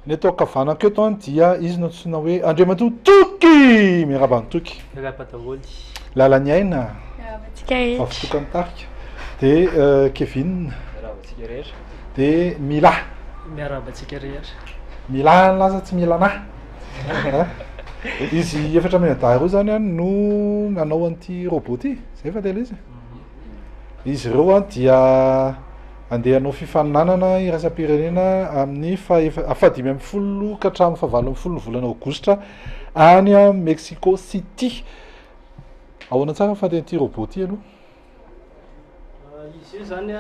Ny atao kavanana keto dia izy natsoina hoe Andriamatoa Toky miarabany Toky. Rapataholy. Lalany aina. Rahabatsika rehetra. Fafotokany Tarika. De Kevin. Miarabatsika rehetra. De Mila. Miarabatsika rehetra. Mila laza tsy mila na. Izy efatra menadaharo roa zany no nanao an'ity robot ty. Zay fa tena izy. Izy ireo dia andeha hanao fifaninanana iraisam-pirenena amin'ny fahadimy ambin'ny folo ka hatramin'ny fahavalo ambin'ny folo volana aogositra any a Mexico City. Ahoana tsara fahaten'ity robot ty aloha? Izy io zany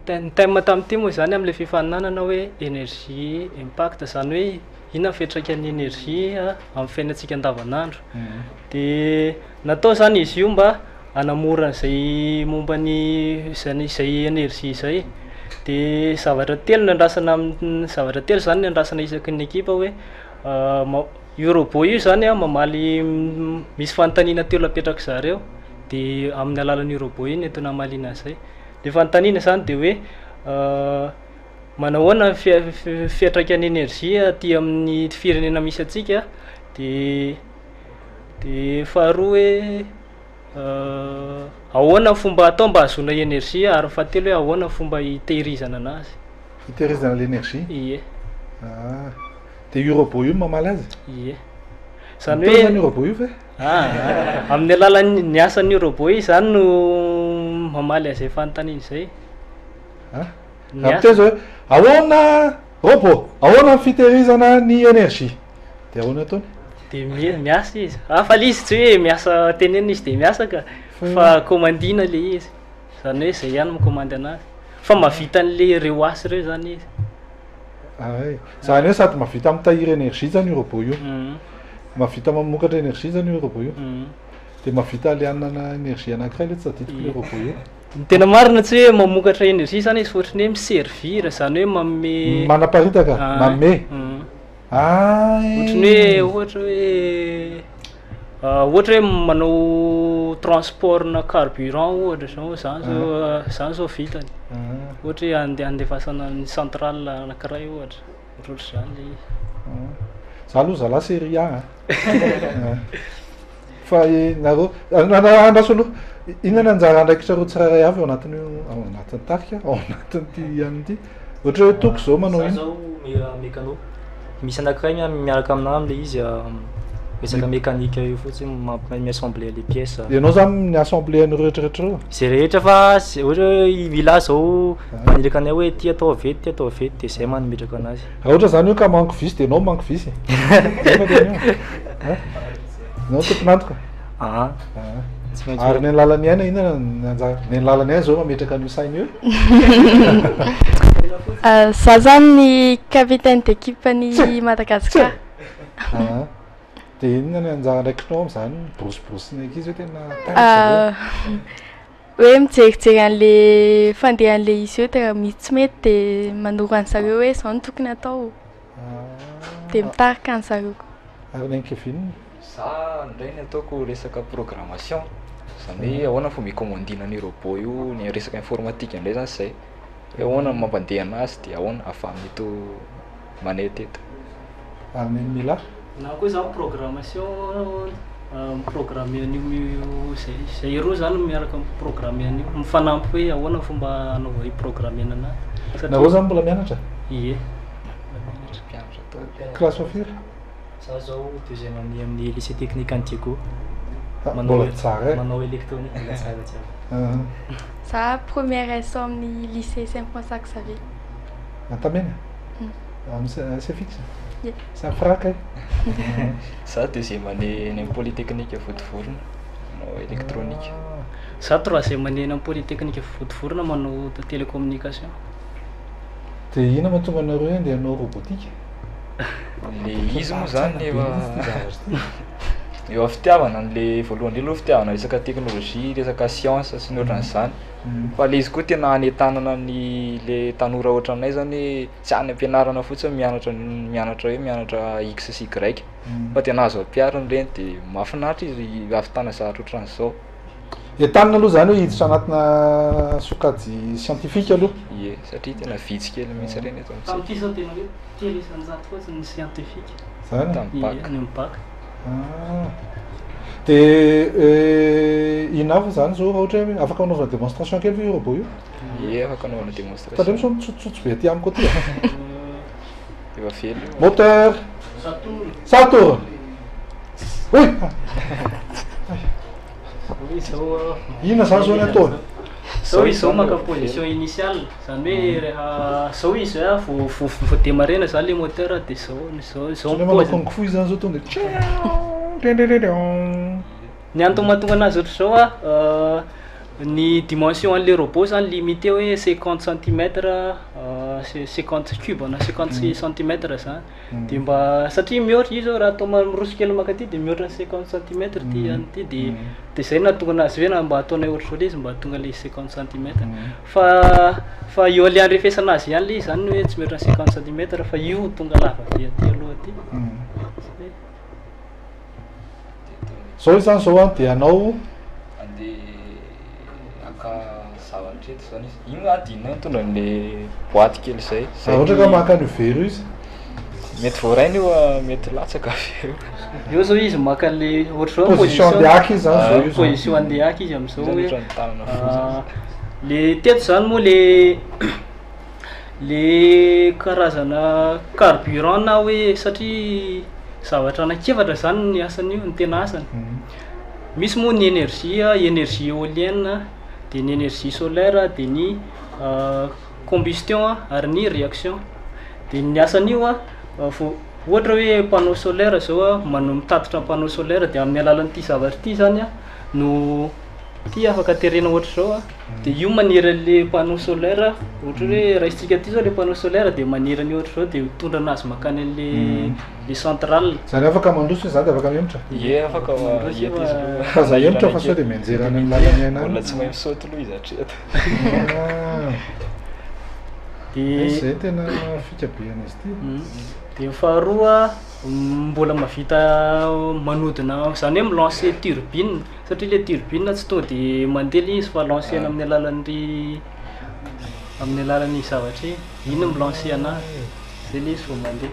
ny thème tamin'ity moa zany amin'ilay fifaninanana hoe énergie impact zany hoe inona fiantraikan'ny énergie amin'ny fiainantsika andavanandro. De natao zany izy io mba hanamora an'izay momba ny izay énergie izay. De zavatra telo zany ny andrasana isaky ny ekipa hoe io robot io zany mamaly misy fanontaniana telo apetraka zareo. De amin'ny alalan'io robot io netona hamaliana an'izay. De fanontaniana zany de hoe manahoana fiantraikan'ny énergie aty amin'ny firenena misy atsika. De faharoa hoe ahoana fomba atao mba ahazoana énergie ary fahatelo hoe ahoana fomba hitehirizana anazy. Hitehirizana l'énergie? Ie. De io robot io mamaly azy? Ie. Zany hoe io robot io ve? Amin'ny alalan'ny asan'io robot io zany no mamaly an'izay fanontaniana izay. Am'teny zao hoe ahoana robot, ahoana fitehirizana ny énergie. De ahoana ataony? De miasa izy. Fa izy tsy hoe miasa tenenina izy de miasa ka fa commandina le izy. Zany hoe zay ihany mikomandy anazy. Fa mahavita an'le reo asy reo zany izy. Zany hoe sady mahavita mitahiry énergie zany io robot io. Mahavita mamokatra énergie zany io robot io. De mahavita alianana énergie anankiray le tsy tadidiko le robot io. Ny tena marina tsy hoe mamokatra énergie zany izy ohatrany hoe miservir zany hoe manome manaparitaka manome. Ohatrany hoe ohatra hoe manao transport na carburant ohatra zany zao vitany. Ohatra hoe andefasana ny centrale anankiray ohatra. Ohatr'izany le izy. Za aloha zalahy série A. Fa nareo andraso aloha inona ny anjara andraikitra tsirairay avy ao anatin'ny Tarika, ao anatin'ity an'ity. Ohatra hoe Toky zao manao ino? Zao mécano. Misy anankiray miaraka aminahy am'le izy resaka mécanique io fotsiny mi-assembler les pièces. Ianao zany ny assemblée an'ireo rehetrarehetra reo? Zay rehetra fa ohatra hoe villa zao maniraka anay hoe ty atao vety, ty atao vety de zay manomitraka anazy. Raha ohatra zany hoe ka manko visy de anao manko visy. Anao tompon'antoka? Ary ny lalany aina inona ny anjara? Ny lalany aina zao mametraka an'io saina io? Za zany ny capitaine d'équipe ny Madagascar. De inona ny anjara andraikinao am'zany borosiborosi ny ankizy hoe tena hoe mijerijery an'le fandehan'le izy io tena tsy mety de manoro an'zareo hoe zao no tokony atao. De mitarika an'zareo. Ary ny Kevin? Za ndray ny ataoko resaka programmation. Zany hoe ahoana fomba hikommandina ny robot io, ny resaka informatique ndray zany zay. Hoe ahoana mampandeha anazy de ahoana ahafahany eto manety eto. Ary ny Mila? Na koa zany programmation programme an'io zay roa zany miaraka programme an'io mifanampy hoe ahoana fomba anaova programmena anazy. Nareo zany mbola mianatra? Ie. Classe fa firy? Za zao deuxième année amin'ny lycée technique Antigo. Mbola tsara. Manao électronique tsara tsara. Za première S amin'ny lycée Saint-François Xavier. Antamena? C'est fixe? C'est un frac. Ça deuxième année ny polytechnique Votovorona manao électronique. Za troisième année ny polytechnique Votovorona manao télécommunication. De ina mahatonga anareo andeha hanao robotique? Le izy moa zany eo fitiavana an'le voalohany aloha fitiavana resaka teknôlôjia, resaka science sy ny ohatran'izany. Fa le izy koa tena hanetanana ny le tanora ohatranay zany tsy any ampianarana fotsiny mianatra X sy Y. Fa tena azo ampiarina ireny de mahafinaritra izy ahavitana zavatra ohatran'izao. entanina aloha zany hoe hiditra anatina sokajy scientifique aloha ie satria tena vitsy kely mihitsy reny eto amitsika Tam'ty zao tena hoe telo isan-jato fotsiny ny scientifique. zany tamin'ny Ie, bac any amin'ny bac. de ina avy zany zao raha ohatra hoe afaka anaovana démonstration kely ve io robot io ie afaka anaovana tadreo démonstration misy mitsotsotso be aty amiko aty efa felo io. moteur Saturne. Saturne oi Oui, zao ina zany zao ny ataony zao izy zao maka position initiale zany hoe rehefa zao izy vao démarrena zany le moteur de zao zao le manao kung fu izy zany zao tonga ny antony mahatonga anazy ohatry zao ny dimension an'le robot zany limité hoe 50 centimètre 50 cube na 50 centimètre zany de mba satria mihoatra izy zao raha atao miroso kely maka aty de mihoatra ny 50 centimètre ty any ty de zay nahatonga anazy hoe na mba ataonay ohatry zao le izy mba hatonga le 50 centimètre fa io alian'ny refesanazy ihany le izy zany hoe tsy mihoatra ny 50 centimètre fa io tonga lava be aty aloha aty zao izy zany zao a de anao andeha aka zavatra eto zany izy ino adinina mitondra an'le boîte kely zay ohatra ka maka an'io vero izy mety voaraina io mety latsaka vero eo zao izy maka le ohatry zao position andehaky izy zany zao io position andehaky izy am'zao Zany hoe ohatran'ny tanana fotsiny. le teto zany moa le karazana carburant na hoe satria zavatra anankefatra zany ny asan'io ny tena asany misy moa ny énergie éolienne de ny énergie solaire de ny combustion ary ny réaction de ny asan'io ohatra hoe panneau solaire zao mitatitra panneau solaire de amin'ny alalan'ity zavatra ty zany no ty afaka terena ohatra zao de io maniry le panneau solaire ohatra hoe raha isitsika ty zao le panneau solaire de manirany ohatra zao de mitondra anazy makany an'le centrale zany afaka mandroso zany de afaka miemotra ie afaka izy fa za emotra fa sao de mianjera any amin'ny lalany mbola ainany tsy mahay misaoty loha izy hatreto de zay tena fikabeana izy ty de faharoa mbola mahavita manodina zany hoe milancer turbine satria le turbine tsy tonga de mandeha le izy fa lancena amin'ny alalan'ny zavatra iny milancer anazy zay le izy vao mandeha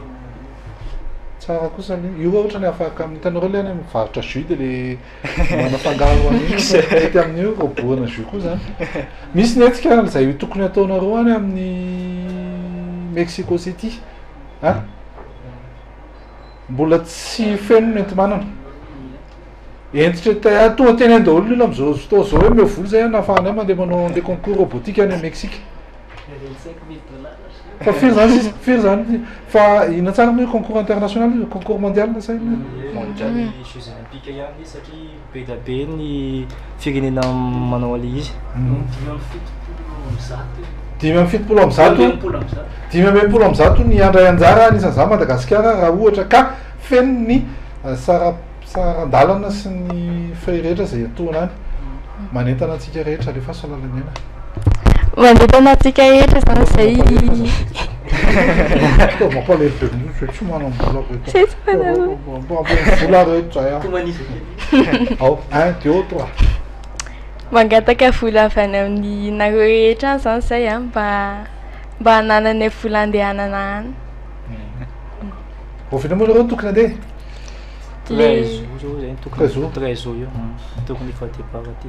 tsara kosa io ohatra ny afaka hitanareo le any mivarotra jus de le manafangaro an'iny mety amin'io roboana jus koa zany misy ny etsika zay tokony ataonareo any amin'ny Mexico City mbola tsy feno nety manana entitra tonga teny an-daholo io am'zao fotoana zao hoe mivoly zay nahafahanay mandeha manao andeha concours robotique any Mexique fa firy zany fa ina tsara hoe concours international concours mondial say mondial jeux olympiques ihany satria be da be ny firenena manao ale izy 570 ny andray anjara anisan'izany Madagasikara raha ohatra ka feno ny sarandalana sy ny feuille rehetra zay atoana any manentana antsika rehetra le fahasalalana ena manentana antsika rehetra zany zay mampalahelo be mihitsy tsy manambola vola rehetra zay ao 1 2 3 mangataka vola avy any amin'ny nareo rehetra zany zay mba hananany vola andehanana any vina moa nareo tokony andeha 13 jours zay tokony 13 jours io tokony fa départ aty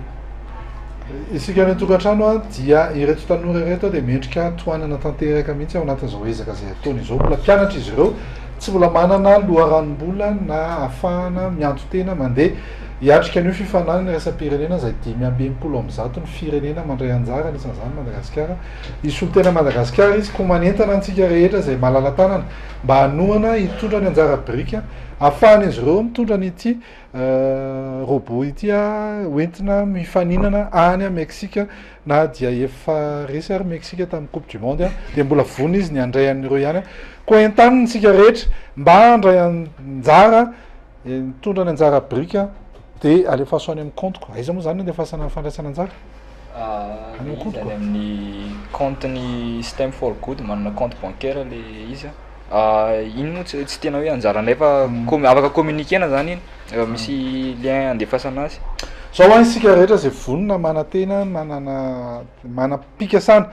isika ny tokantrano a dia ireto tanora ireto de miendrika toanana tanteraka mihitsy ao anatin'izao ezaka zay ataony izao mbola mpianatra izy ireo tsy mbola manana loharanom-bola na ahafahana mianto tena mandeha hiatrika an'io fifanany resam-pirenena zay 520 am'zato ny firenena mandray anjara anisan'izany Madagasikara isy olo tena Madagasikara izy ko manentana antsika rehetra zay malala-tanana mba hanohana hitondra ny anjara brika ahafahana izy ireo mitondra n'ity robot ity hoentina mifaninana any a Mexique na dia efa resy ary Mexique tamin'ny coupe du monde de mbola vony izy ny andray an'ireo ihany ko entaniny tsika rehetra mba andray anjara mitondra ny anjara brika de alefa soany amin'ny compte ko aiza moa zany andefasana fandraisana anjara zany amin'ny compte-ny système for good manana compte bancaire le izy iny moa tsy tena hoe anjara nefa afaka communiquena zany iny misy lien andefasana azy zao a isika rehetra zay vonona manantena manam-pikasana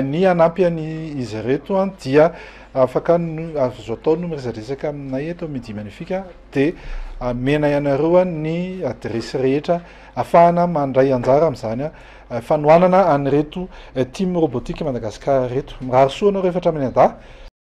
ny anampy any izy reto a dia afaka azo atao no miresadresaka aminay eto midi magnifique de mena ianareo a ny adresy rehetra ahafahana mandray anjara am'izany a fanoanana anyreto team robotique Madagasikara reto miraharosoa anareo efatra amin'ny ada